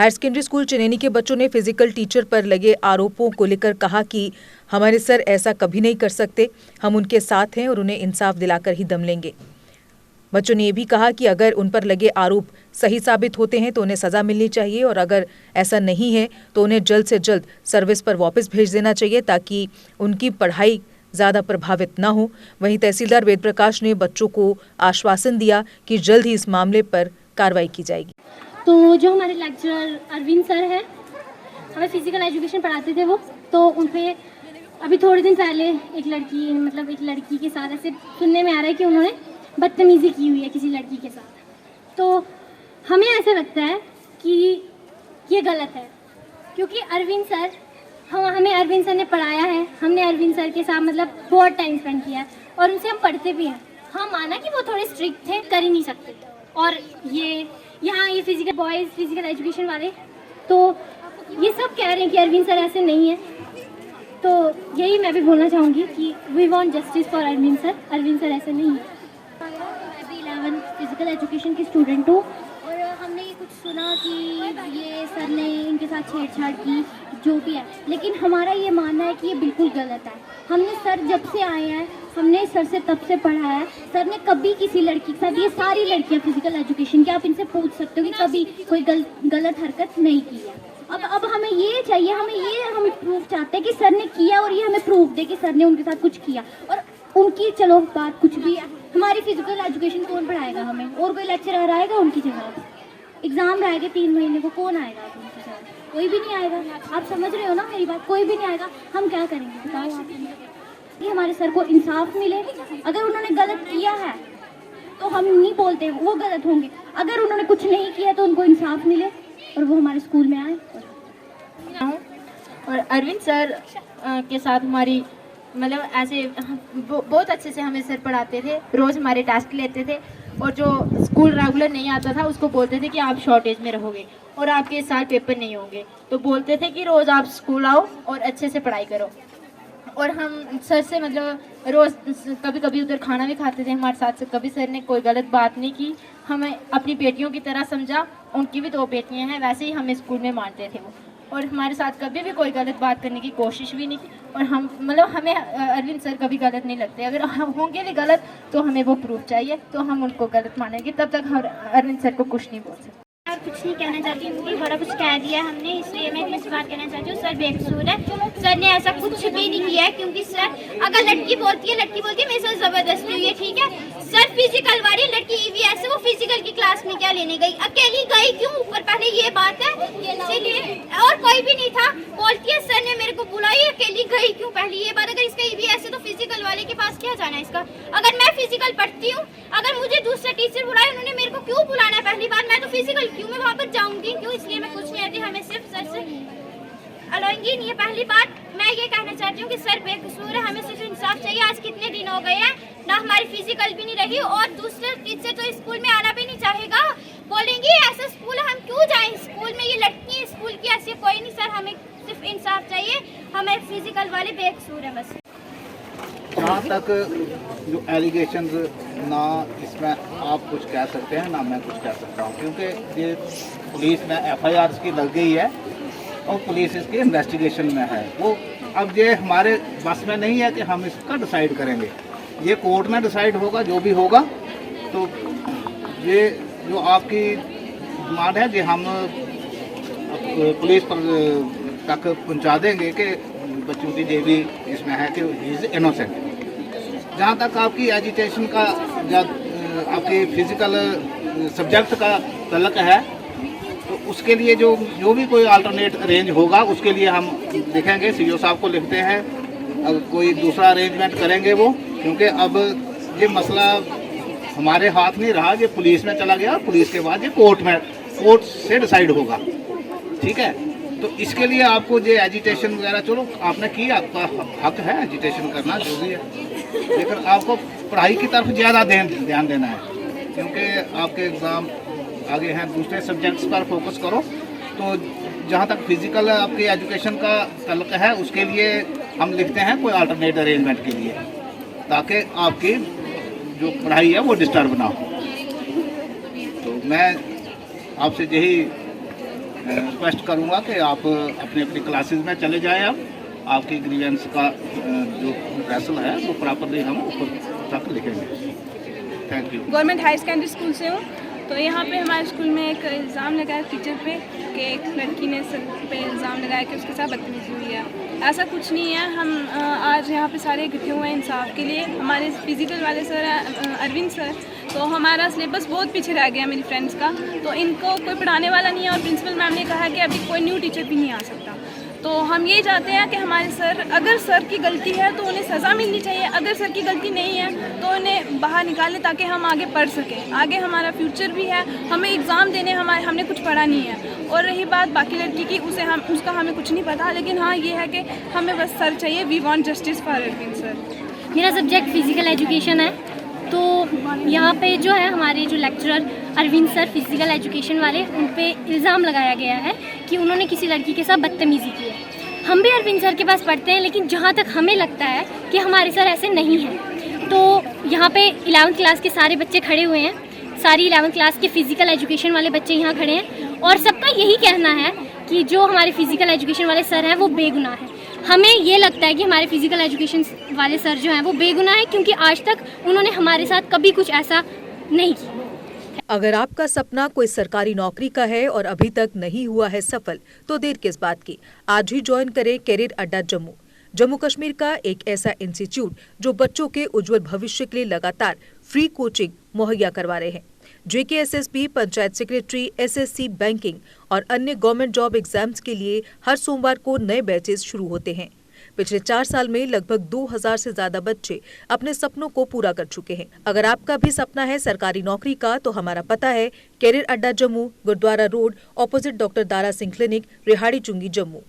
Higher secondary school Chenani के बच्चों ने फिजिकल टीचर पर लगे आरोपों को लेकर कहा कि हमारे सर ऐसा कभी नहीं कर सकते, हम उनके साथ हैं और उन्हें इंसाफ दिलाकर ही दम लेंगे। बच्चों ने ये भी कहा कि अगर उन पर लगे आरोप सही साबित होते हैं तो उन्हें सजा मिलनी चाहिए और अगर ऐसा नहीं है तो उन्हें जल्द से जल्द सर्विस पर वापस भेज देना चाहिए ताकि उनकी पढ़ाई ज़्यादा प्रभावित न हो। वहीं तहसीलदार वेद प्रकाश ने बच्चों को आश्वासन दिया कि जल्द ही इस मामले पर कार्रवाई की जाएगी। तो जो हमारे लेक्चरर अरविंद सर हैं, हमें फिजिकल एजुकेशन पढ़ाते थे वो, तो उन पे अभी थोड़े दिन पहले एक लड़की के साथ ऐसे सुनने में आ रहा है कि उन्होंने बदतमीज़ी की हुई है किसी लड़की के साथ। तो हमें ऐसा लगता है कि ये गलत है, क्योंकि अरविंद सर हमें अरविंद सर ने पढ़ाया है, हमने अरविंद सर के साथ बहुत टाइम स्पेंड किया है और उनसे हम पढ़ते भी हैं। हाँ, माना कि वो थोड़े स्ट्रिक्ट थे, कर ही नहीं सकते। और ये फिजिकल एजुकेशन वाले तो ये सब कह रहे हैं कि अरविंद सर ऐसे नहीं है। तो यही मैं भी बोलना चाहूँगी कि we want justice for Arvind sir ऐसे नहीं है। मैं भी 11 फिजिकल एजुकेशन की स्टूडेंट हूँ और हमने ये कुछ सुना कि ये सर ने इनके साथ छेड़छाड़ की, जो भी है, लेकिन हमारा ये मानना है कि ये बिल्कुल गलत है। हमने सर जब से आए हैं, हमने सर से तब से पढ़ा है। सर ने कभी किसी लड़की के साथ, ये सारी लड़कियाँ फिजिकल एजुकेशन की, आप इनसे पूछ सकते हो कि कभी कोई गलत हरकत नहीं की है। अब हमें ये चाहिए, हम प्रूफ चाहते हैं कि सर ने किया और ये हमें प्रूफ दे कि सर ने उनके साथ कुछ किया। और उनकी चलो बात कुछ भी है, हमारी फिजिकल एजुकेशन कौन पढ़ाएगा हमें? और कोई लेक्चरर आएगा उनकी जगह? एग्जाम रहेगा 3 महीने को, कौन आएगा उनकी जगह? कोई भी नहीं आएगा। आप समझ रहे हो ना मेरी बात? कोई भी नहीं आएगा। हम क्या करेंगे बताओ आप? कि हमारे सर को इंसाफ मिले। अगर उन्होंने गलत किया है तो हम नहीं बोलते वो गलत होंगे, अगर उन्होंने कुछ नहीं किया तो उनको इंसाफ मिले और वो हमारे स्कूल में आए। और अरविंद सर के साथ हमारी ऐसे बहुत अच्छे से हमें सर पढ़ाते थे, रोज़ हमारे टेस्ट लेते थे और जो स्कूल रेगुलर नहीं आता था उसको बोलते थे कि आप शॉर्टेज में रहोगे और आपके इस साल पेपर नहीं होंगे, तो बोलते थे कि रोज़ आप स्कूल आओ और अच्छे से पढ़ाई करो। और हम सर से रोज़ कभी कभी उधर खाना भी खाते थे हमारे साथ। कभी सर ने कोई गलत बात नहीं की, हमें अपनी बेटियों की तरह समझा। उनकी भी 2 बेटियां हैं, वैसे ही हमें स्कूल में मानते थे वो, और हमारे साथ कभी भी कोई गलत बात करने की कोशिश भी नहीं की। और हम हमें अरविंद सर कभी गलत नहीं लगते। अगर हम होंगे भी गलत तो हमें वो प्रूफ चाहिए, तो हम उनको गलत मानेंगे, तब तक हम अरविंद सर को कुछ नहीं बोल सकते। और कुछ नहीं कहना चाहती हूँ क्योंकि बड़ा कुछ कह दिया हमने, इसलिए मैं इस बात कहना चाहती हूँ, सर बेकसूर है। सर ने ऐसा कुछ भी नहीं किया है, क्योंकि सर अगर लड़की बोलती है मेरे साथ जबरदस्ती हुई है, ठीक है। सर फिजिकल वाली लड़की ईवीएस है, वो फिजिकल की क्लास में क्या लेने गई? अकेली गई क्यों? ऊपर पहले ये बात है, इसीलिए। और कोई भी नहीं था, बोलती है सर ने मेरे को बुलाई, अकेली गई क्यों? पहले ये बात, अगर इसका ईवीएस है तो फिजिकल वाले के पास क्या जाना है इसका? अगर मैं फिजिकल पढ़ती हूँ, अगर मुझे दूसरा टीचर बुलाए, उन्होंने मेरे को क्यों बुलाना है? पहली बात, मैं तो फिजिकल क्यों मैं वहाँ पर जाऊंगी क्यों? इसलिए मैं कुछ नहीं कहती, हमें सिर्फ सर से अलाउंगी नहीं है। पहली बात मैं ये कहना चाहती हूँ कि सर बेकसूर है, हमें सिर्फ इंसाफ चाहिए। आज कितने दिन हो गए हैं ना, हमारी फिजिकल भी नहीं रही और दूसरा टीचर तो स्कूल में आना भी नहीं चाहेगा, बोलेंगे ऐसा स्कूल है, हम क्यों जाएं स्कूल में? ये लड़की है स्कूल की, ऐसे कोई नहीं। सर हमें सिर्फ इंसाफ चाहिए, हमें फिजिकल वाले बेकसूर है बस। जहाँ तक जो एलिगेशंस, ना इसमें आप कुछ कह सकते हैं ना मैं कुछ कह सकता हूँ, क्योंकि ये पुलिस में FIR की लग गई है और पुलिस इसकी इन्वेस्टिगेशन में है। वो अब ये हमारे बस में नहीं है कि हम इसका डिसाइड करेंगे, ये कोर्ट में डिसाइड होगा जो भी होगा। तो ये जो आपकी डिमांड है कि हम पुलिस पर तक पहुंचा देंगे कि बच्चों की जो भी इसमें है कि ही इज़ इनोसेंट। जहाँ तक आपकी एजुकेशन का या आपकी फिजिकल सब्जेक्ट का तल्लक है, तो उसके लिए जो भी कोई अल्टरनेट अरेंज होगा उसके लिए हम लिखेंगे, CO साहब को लिखते हैं, अब कोई दूसरा अरेंजमेंट करेंगे वो, क्योंकि अब ये मसला हमारे हाथ नहीं रहा, ये पुलिस में चला गया और पुलिस के बाद ये कोर्ट से डिसाइड होगा, ठीक है। तो इसके लिए आपको जो एजिटेशन वगैरह, चलो आपने की, आपका हक है एजिटेशन करना, जो भी है, लेकिन आपको पढ़ाई की तरफ ज़्यादा ध्यान देना है, क्योंकि आपके एग्ज़ाम आगे हैं, दूसरे सब्जेक्ट्स पर फोकस करो। तो जहाँ तक फिज़िकल आपकी एजुकेशन का तल्लुक़ है, उसके लिए हम लिखते हैं कोई अल्टरनेट अरेंजमेंट के लिए, ताकि आपकी जो पढ़ाई है वो डिस्टर्ब ना हो। तो मैं आपसे यही रिक्वेस्ट करूँगा कि आप अपनी अपनी क्लासेस में चले जाएं। अब आपकी ग्रीवेंस का जो फैसल है वो प्रॉपरली हम ऊपर तक लिखेंगे। Thank you. Government high secondary school से हूँ। तो यहाँ पे हमारे स्कूल में एक इल्ज़ाम लगाया टीचर पे कि एक लड़की ने सर पे इल्ज़ाम लगाया कि उसके साथ बदतमीज़ी हुई है। ऐसा कुछ नहीं है। हम आज यहाँ पे सारे इकट्ठे हुए हैं इंसाफ के लिए। हमारे फिज़िकल वाले सर हैं अरविंद सर, तो हमारा सिलेबस बहुत पीछे रह गया मेरी फ्रेंड्स का, तो इनको कोई पढ़ाने वाला नहीं है और प्रिंसिपल मैम ने कहा कि अभी कोई न्यू टीचर भी नहीं आ सकता। तो हम ये चाहते हैं कि हमारे सर, अगर सर की गलती है तो उन्हें सज़ा मिलनी चाहिए, अगर सर की गलती नहीं है तो उन्हें बाहर निकालें ताकि हम आगे पढ़ सकें। आगे हमारा फ्यूचर भी है, हमें एग्ज़ाम देने, हमने कुछ पढ़ा नहीं है। और रही बात बाकी लड़की की, उसका हमें कुछ नहीं पता, लेकिन हाँ ये है कि हमें बस सर चाहिए। We want justice for Arvind sir. मेरा सब्जेक्ट फिज़िकल एजुकेशन है। तो यहाँ पे जो है हमारे जो lecturer Arvind sir physical education वाले, उन पे इल्ज़ाम लगाया गया है कि उन्होंने किसी लड़की के साथ बदतमीज़ी की है। हम भी अरविंद सर के पास पढ़ते हैं, लेकिन जहाँ तक हमें लगता है कि हमारे सर ऐसे नहीं हैं। तो यहाँ पे 11th क्लास के सारे बच्चे खड़े हुए हैं, सारी 11th क्लास के फ़िज़िकल एजुकेशन वाले बच्चे यहाँ खड़े हैं और सबका यही कहना है कि जो हमारे फ़िज़िकल एजुकेशन वाले सर हैं वो बेगुनाह हैं। हमें ये लगता है कि हमारे फिज़िकल एजुकेशन वाले सर जो हैं वो बेगुनाह हैं, क्योंकि आज तक उन्होंने हमारे साथ कभी कुछ ऐसा नहीं किया। अगर आपका सपना कोई सरकारी नौकरी का है और अभी तक नहीं हुआ है सफल, तो देर किस बात की। आज ही ज्वाइन करें कैरियर अड्डा जम्मू, जम्मू कश्मीर का एक ऐसा इंस्टीट्यूट जो बच्चों के उज्जवल भविष्य के लिए लगातार फ्री कोचिंग मुहैया करवा रहे हैं। JKSSB, panchayat secretary, SSC, banking और अन्य गवर्नमेंट जॉब एग्जाम्स के लिए हर सोमवार को नए बैचेस शुरू होते हैं। पिछले 4 साल में लगभग 2000 से ज्यादा बच्चे अपने सपनों को पूरा कर चुके हैं। अगर आपका भी सपना है सरकारी नौकरी का, तो हमारा पता है career Adda Jammu, Gurudwara road, opposite doctor Dara Singh clinic, Rehari Chungi, Jammu.